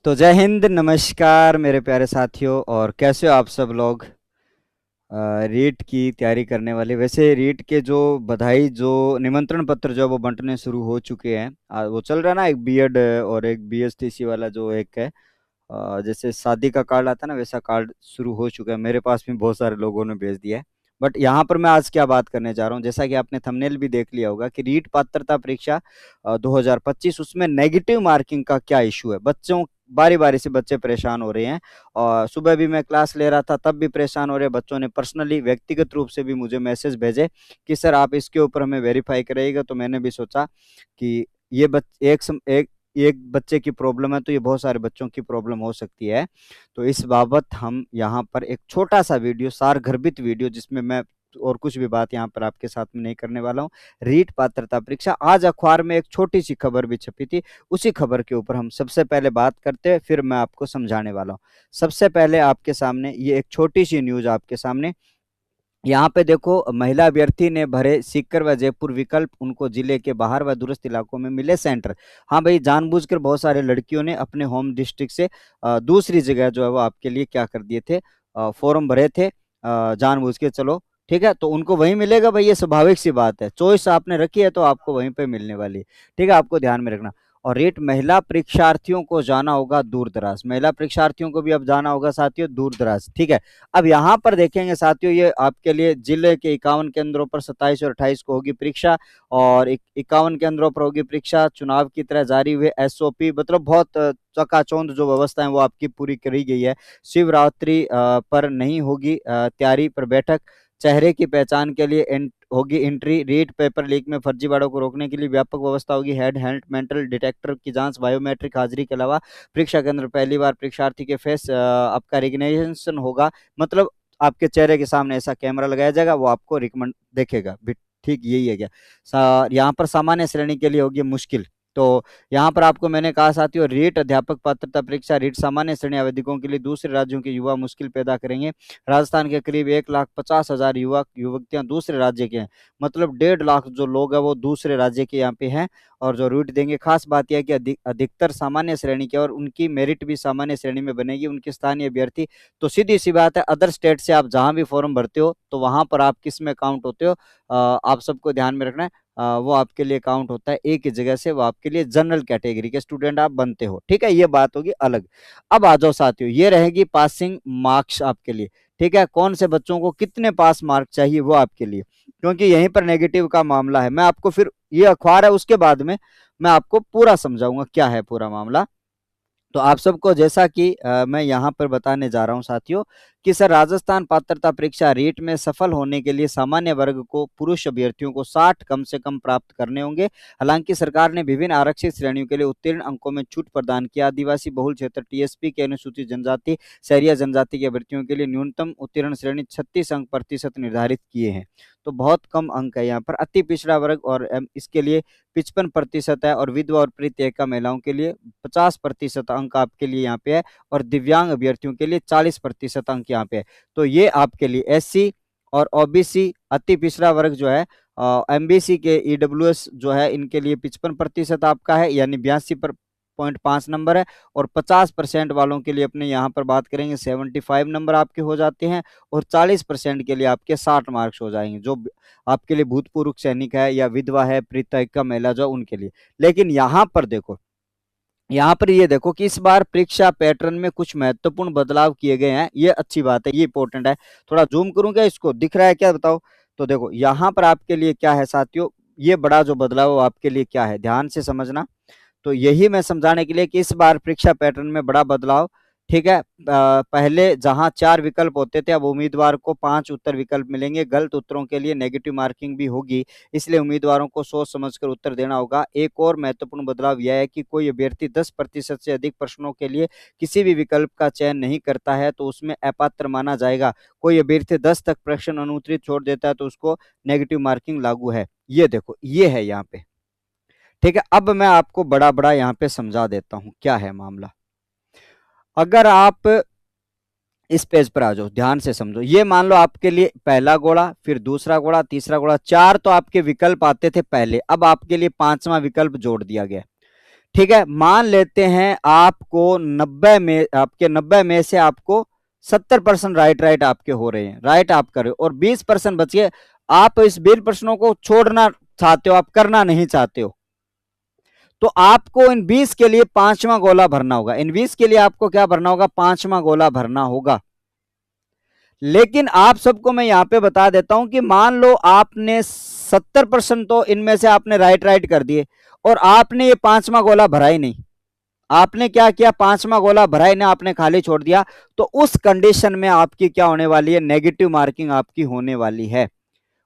तो जय हिंद, नमस्कार मेरे प्यारे साथियों। और कैसे हो आप सब लोग? रीट की तैयारी करने वाले, वैसे रीट के जो बधाई जो निमंत्रण पत्र जो है वो बंटने शुरू हो चुके हैं। वो चल रहा है ना, एक बीएड और एक बीएसटीसी वाला जो एक है। जैसे शादी का कार्ड आता है ना, वैसा कार्ड शुरू हो चुका है। मेरे पास भी बहुत सारे लोगों ने भेज दिया है। बट यहाँ पर मैं आज क्या बात करने जा रहा हूँ, जैसा कि आपने थंबनेल भी देख लिया होगा कि रीट पात्रता परीक्षा 2025, उसमें नेगेटिव मार्किंग का क्या इशू है। बच्चों बारी बारी से बच्चे परेशान हो रहे हैं। और सुबह भी मैं क्लास ले रहा था, तब भी परेशान हो रहे हैं। बच्चों ने पर्सनली व्यक्तिगत रूप से भी मुझे मैसेज भेजे कि सर आप इसके ऊपर हमें वेरीफाई करिएगा। तो मैंने भी सोचा कि ये एक बच्चे की प्रॉब्लम है तो ये बहुत सारे बच्चों की प्रॉब्लम हो सकती है। तो इस बाबत हम यहाँ पर एक छोटा सा वीडियो, सारगर्भित वीडियो, जिसमें मैं और कुछ भी बात यहाँ पर आपके साथ में नहीं करने वाला हूँ। रीट पात्रता परीक्षा, आज अखबार में एक छोटी सी खबर भी छपी थी, उसी खबर के ऊपर हम सबसे पहले बात करते हैं, फिर मैं आपको समझाने वाला हूँ। सबसे पहले आपके सामने ये एक छोटी सी न्यूज आपके सामने। यहाँ पे देखो, महिला अभ्यर्थी ने भरे सीकर व जयपुर विकल्प, उनको जिले के बाहर व दूरस्थ इलाकों में मिले सेंटर। हाँ भाई, जानबूझकर बहुत सारे लड़कियों ने अपने होम डिस्ट्रिक्ट से दूसरी जगह जो है वो आपके लिए क्या कर दिए थे, फॉर्म भरे थे जानबूझ के। चलो ठीक है, तो उनको वहीं मिलेगा भाई, ये स्वाभाविक सी बात है। चॉइस आपने रखी है तो आपको वहीं पे मिलने वाली है। ठीक है, आपको ध्यान में रखना। और रेट, महिला परीक्षार्थियों को जाना होगा दूर दराज, महिला परीक्षार्थियों को भी अब जाना होगा साथियों दूर दराज। ठीक है, अब यहाँ पर देखेंगे साथियों, ये आपके लिए जिले के 51 केंद्रों पर 27 और 28 को होगी परीक्षा, और 51 केंद्रों पर होगी परीक्षा। चुनाव की तरह जारी हुए एसओपी, मतलब बहुत चकाचौंध जो व्यवस्था है वो आपकी पूरी करी गई है। शिवरात्रि पर नहीं होगी तैयारी पर बैठक। चेहरे की पहचान के लिए होगी एंट्री। रीट पेपर लीक में फर्जीवाड़ों को रोकने के लिए व्यापक व्यवस्था होगी। हेड हेल्थ मेंटल डिटेक्टर की जांच, बायोमेट्रिक हाजिरी के अलावा परीक्षा केंद्र पहली बार परीक्षार्थी के फेस आपका रिकग्निशन होगा। मतलब आपके चेहरे के सामने ऐसा कैमरा लगाया जाएगा, वो आपको रिकमेंड देखेगा भी। ठीक यही है क्या? यहाँ पर सामान्य श्रेणी के लिए होगी मुश्किल। तो यहाँ पर आपको मैंने कहा साथियों, रीट अध्यापक पात्रता परीक्षा, रीट सामान्य श्रेणी आवेदकों के लिए दूसरे राज्यों के युवा मुश्किल पैदा करेंगे। राजस्थान के करीब 1,50,000 युवक युवतियां दूसरे राज्य के हैं। मतलब 1.5 लाख जो लोग हैं वो दूसरे राज्य के यहाँ पे हैं और जो रूट देंगे। खास बात यह है कि अधिकतर सामान्य श्रेणी के, और उनकी मेरिट भी सामान्य श्रेणी में बनेगी। उनके स्थानीय अभ्यर्थी, तो सीधी सी बात है, अदर स्टेट से आप जहां भी फॉर्म भरते हो तो वहां पर आप किस में काउंट होते हो, आप सबको ध्यान में रखना है। वो आपके लिए काउंट होता है एक ही जगह से, वो आपके लिए जनरल कैटेगरी के स्टूडेंट आप बनते हो। ठीक है, ये बात होगी अलग। अब आ जाओ साथियों, ये रहेगी पासिंग मार्क्स आपके लिए। ठीक है, कौन से बच्चों को कितने पास मार्क चाहिए वो आपके लिए, क्योंकि यहीं पर नेगेटिव का मामला है। मैं आपको फिर, ये अखबार है उसके बाद में मैं आपको पूरा समझाऊंगा क्या है पूरा मामला। तो आप सबको जैसा कि मैं यहाँ पर बताने जा रहा हूँ साथियों, कि सर राजस्थान पात्रता परीक्षा रीट में सफल होने के लिए सामान्य वर्ग को, पुरुष अभ्यर्थियों को 60 कम से कम प्राप्त करने होंगे। हालांकि सरकार ने विभिन्न आरक्षित श्रेणियों के लिए उत्तीर्ण अंकों में छूट प्रदान किया। आदिवासी बहुल क्षेत्र टीएसपी के अनुसूचित जनजाति, शहरिया जनजाति के अभ्यर्थियों के लिए न्यूनतम उत्तीर्ण श्रेणी 36 अंक प्रतिशत निर्धारित किए हैं। तो बहुत कम अंक है यहाँ पर। अति पिछड़ा वर्ग और इसके लिए 55% है, और विधवा और परित्यक्ता महिलाओं के लिए 50% अंक आपके लिए यहाँ पे है, और दिव्यांग अभ्यर्थियों के लिए 40% अंक यहाँ पे है। तो ये आपके लिए एससी और ओबीसी, अति पिछड़ा वर्ग जो है, एमबीसी के ईडब्ल्यूएस जो है, इनके लिए 55% आपका है, यानी 82.5 नंबर है। और 50% वालों के लिए अपने यहाँ पर बात करेंगे 75 नंबर आपके हो जाते हैं। और 40% के लिए आपके 60 मार्क्स हो जाएंगे, जो आपके लिए भूतपूर्व सैनिक है या विधवा है, परित्यक्ता महिला जो उनके लिए। लेकिन यहाँ पर देखो, यहाँ पर ये देखो कि इस बार परीक्षा पैटर्न में कुछ महत्वपूर्ण बदलाव किए गए हैं। ये अच्छी बात है, ये इंपॉर्टेंट है। थोड़ा जूम करूं क्या, इसको दिख रहा है क्या बताओ? तो देखो यहाँ पर आपके लिए क्या है साथियों, ये बड़ा जो बदलाव है आपके लिए क्या है, ध्यान से समझना। तो यही मैं समझाने के लिए कि इस बार परीक्षा पैटर्न में बड़ा बदलाव। ठीक है, पहले जहां 4 विकल्प होते थे, अब उम्मीदवार को 5 उत्तर विकल्प मिलेंगे। गलत उत्तरों के लिए नेगेटिव मार्किंग भी होगी, इसलिए उम्मीदवारों को सोच समझकर उत्तर देना होगा। एक और महत्वपूर्ण बदलाव यह है कि कोई अभ्यर्थी 10% से अधिक प्रश्नों के लिए किसी भी विकल्प का चयन नहीं करता है तो उसमें अपात्र माना जाएगा। कोई अभ्यर्थी 10 तक प्रश्न अनुत्तरित छोड़ देता है तो उसको नेगेटिव मार्किंग लागू है। ये देखो, ये है यहाँ पे। ठीक है, अब मैं आपको बड़ा बड़ा यहाँ पे समझा देता हूं क्या है मामला। अगर आप इस पेज पर आ जाओ, ध्यान से समझो। ये मान लो आपके लिए पहला घोड़ा, फिर दूसरा घोड़ा, तीसरा घोड़ा, 4 तो आपके विकल्प आते थे पहले, अब आपके लिए 5वां विकल्प जोड़ दिया गया। ठीक है, मान लेते हैं आपको 90 में से आपको 70% राइट आपके हो रहे हैं, राइट आप कर रहे हो, और 20% बच गए। आप इस 20 प्रश्नों को छोड़ना चाहते हो, आप करना नहीं चाहते हो, तो आपको इन 20 के लिए पांचवा गोला भरना होगा। इन 20 के लिए आपको क्या भरना होगा? पांचवा गोला भरना होगा। लेकिन आप सबको मैं यहां पे बता देता हूं कि मान लो आपने 70% तो इनमें से आपने राइट कर दिए और आपने ये पांचवा गोला भरा ही नहीं। आपने क्या किया? पांचवा गोला भरा ही ना, आपने खाली छोड़ दिया। तो उस कंडीशन में आपकी क्या होने वाली है? नेगेटिव मार्किंग आपकी होने वाली है।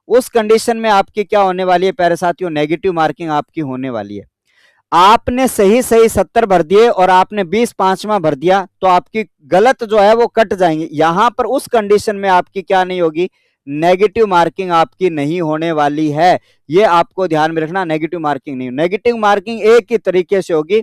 उस कंडीशन में आपकी क्या होने वाली है प्यारे साथियों? नेगेटिव मार्किंग आपकी होने वाली है। आपने सही सही 70 भर दिए और आपने 20 पांचवा भर दिया, तो आपकी गलत जो है वो कट जाएंगे। यहां पर उस कंडीशन में आपकी क्या नहीं होगी? नेगेटिव मार्किंग आपकी नहीं होने वाली है। ये आपको ध्यान में रखना, नेगेटिव मार्किंग नहीं। नेगेटिव मार्किंग एक ही तरीके से होगी,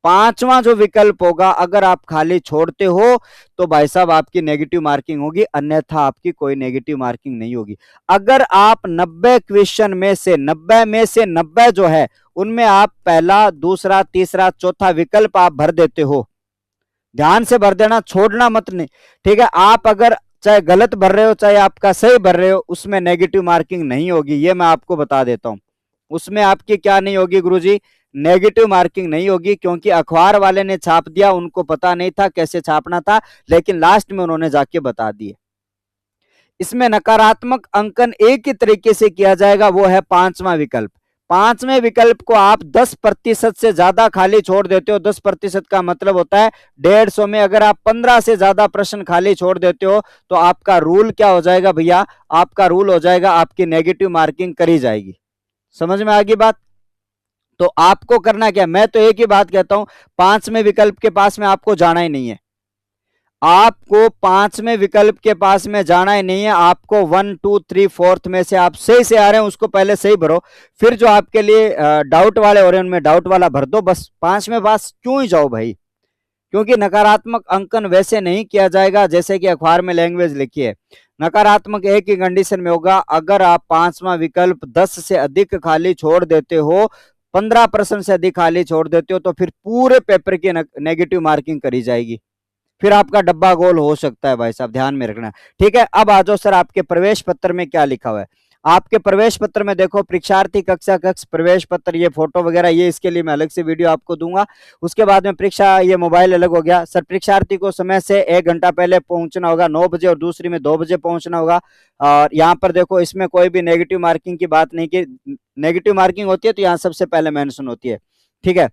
पांचवा जो विकल्प होगा अगर आप खाली छोड़ते हो तो भाई साहब आपकी नेगेटिव मार्किंग होगी, अन्यथा आपकी कोई नेगेटिव मार्किंग नहीं होगी। अगर आप 90 क्वेश्चन में से 90 जो है उनमें आप पहला, दूसरा, तीसरा, चौथा विकल्प आप भर देते हो, ध्यान से भर देना, छोड़ना मत नहीं। ठीक है, आप अगर चाहे गलत भर रहे हो चाहे आपका सही भर रहे हो, उसमें नेगेटिव मार्किंग नहीं होगी, ये मैं आपको बता देता हूं। उसमें आपकी क्या नहीं होगी गुरुजी? नेगेटिव मार्किंग नहीं होगी, क्योंकि अखबार वाले ने छाप दिया, उनको पता नहीं था कैसे छापना था, लेकिन लास्ट में उन्होंने जाके बता दिए। इसमें नकारात्मक अंकन एक ही तरीके से किया जाएगा, वो है पांचवा विकल्प। पांचवें विकल्प को आप 10% से ज्यादा खाली छोड़ देते हो। 10% का मतलब होता है 150 में अगर आप 15 से ज्यादा प्रश्न खाली छोड़ देते हो तो आपका रूल क्या हो जाएगा भैया? आपका रूल हो जाएगा, आपकी नेगेटिव मार्किंग करी जाएगी। समझ में आ गई बात? तो आपको करना क्या? मैं तो एक ही बात कहता हूं, पांचवें विकल्प के पास में आपको जाना ही नहीं है। आपको पांचवें विकल्प के पास में जाना ही नहीं है। आपको 1 2 3 4 में से आप सही से आ रहे हैं उसको पहले सही भरो, फिर जो आपके लिए डाउट वाले हो रहे हैं उनमें डाउट वाला भर दो, बस। पांचवें पास क्यों ही जाओ भाई? क्योंकि नकारात्मक अंकन वैसे नहीं किया जाएगा जैसे कि अखबार में लैंग्वेज लिखी है। नकारात्मक एक ही कंडीशन में होगा, अगर आप पांचवा विकल्प 10 से अधिक खाली छोड़ देते हो, 15% से अधिक खाली छोड़ देते हो, तो फिर पूरे पेपर की नेगेटिव मार्किंग करी जाएगी, फिर आपका डब्बा गोल हो सकता है भाई साहब, ध्यान में रखना। ठीक है, अब आ जाओ सर, आपके प्रवेश पत्र में क्या लिखा हुआ है? आपके प्रवेश पत्र में देखो, परीक्षार्थी कक्षा कक्ष प्रवेश पत्र, ये फोटो वगैरह, ये इसके लिए मैं अलग से वीडियो आपको दूंगा। उसके बाद में परीक्षा, ये मोबाइल अलग हो गया सर। परीक्षार्थी को समय से 1 घंटा पहले पहुंचना होगा, 9 बजे, और दूसरी में 2 बजे पहुंचना होगा। और यहाँ पर देखो, इसमें कोई भी नेगेटिव मार्किंग की बात नहीं की। नेगेटिव मार्किंग होती है तो यहाँ सबसे पहले मेंशन होती है। ठीक है,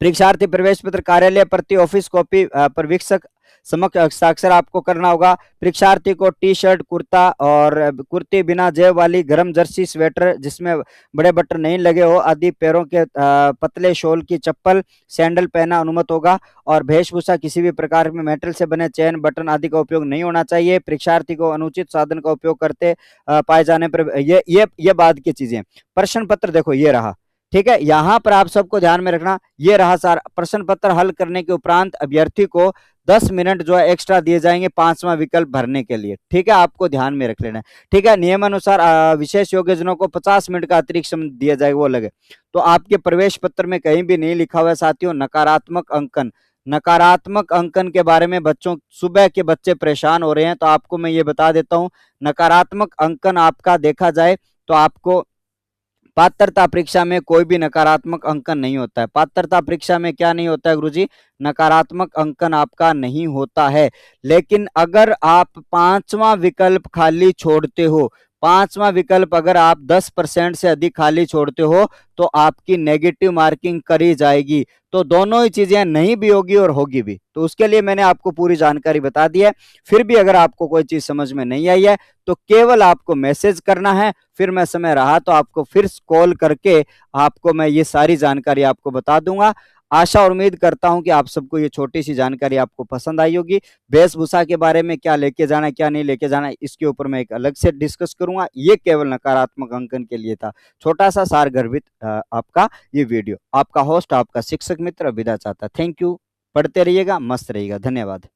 परीक्षार्थी प्रवेश पत्र कार्यालय प्रति ऑफिस कॉपी पर वीक्षक समक्ष हस्ताक्षर आपको करना होगा। परीक्षार्थी को टी शर्ट, कुर्ता और कुर्ती, बिना जेब वाली गर्म जर्सी स्वेटर जिसमें बड़े बटन नहीं लगे हो आदि, पैरों के पतले शोल की चप्पल, सैंडल पहना अनुमत होगा। और वेशभूषा किसी भी प्रकार में मेटल से बने चेन, बटन आदि का उपयोग नहीं होना चाहिए। परीक्षार्थी को अनुचित साधन का उपयोग करते पाए जाने पर ये बाद की चीजें। प्रश्न पत्र देखो ये रहा। ठीक है, यहां पर आप सबको ध्यान में रखना, ये रहा सार। प्रश्न पत्र हल करने के उपरांत अभ्यर्थी को 10 मिनट जो है एक्स्ट्रा दिए जाएंगे पांचवा विकल्प भरने के लिए। ठीक है, आपको ध्यान में रख लेना है। ठीक है, नियमानुसार विशेष योग्यजनों को 50 मिनट का अतिरिक्त समय दिया जाएगा, वो लगे। तो आपके प्रवेश पत्र में कहीं भी नहीं लिखा हुआ है साथियों नकारात्मक अंकन। नकारात्मक अंकन के बारे में बच्चों, सुबह के बच्चे परेशान हो रहे हैं, तो आपको मैं ये बता देता हूं, नकारात्मक अंकन आपका देखा जाए तो आपको पात्रता परीक्षा में कोई भी नकारात्मक अंकन नहीं होता है। पात्रता परीक्षा में क्या नहीं होता है गुरुजी? नकारात्मक अंकन आपका नहीं होता है। लेकिन अगर आप पांचवा विकल्प खाली छोड़ते हो, पांचवा विकल्प अगर आप 10% से अधिक खाली छोड़ते हो तो आपकी नेगेटिव मार्किंग करी जाएगी। तो दोनों ही चीजें नहीं भी होगी और होगी भी, तो उसके लिए मैंने आपको पूरी जानकारी बता दी है। फिर भी अगर आपको कोई चीज समझ में नहीं आई है तो केवल आपको मैसेज करना है, फिर मैं समय रहा तो आपको फिर कॉल करके आपको मैं ये सारी जानकारी आपको बता दूंगा। आशा और उम्मीद करता हूं कि आप सबको ये छोटी सी जानकारी आपको पसंद आई होगी। वेशभूषा के बारे में क्या लेके जाना है क्या नहीं लेके जाना है, इसके ऊपर मैं एक अलग से डिस्कस करूंगा। ये केवल नकारात्मक अंकन के लिए था, छोटा सा सार गर्भित आपका ये वीडियो। आपका होस्ट, आपका शिक्षक मित्र विदा चाहता। थैंक यू, पढ़ते रहिएगा, मस्त रहिएगा, धन्यवाद।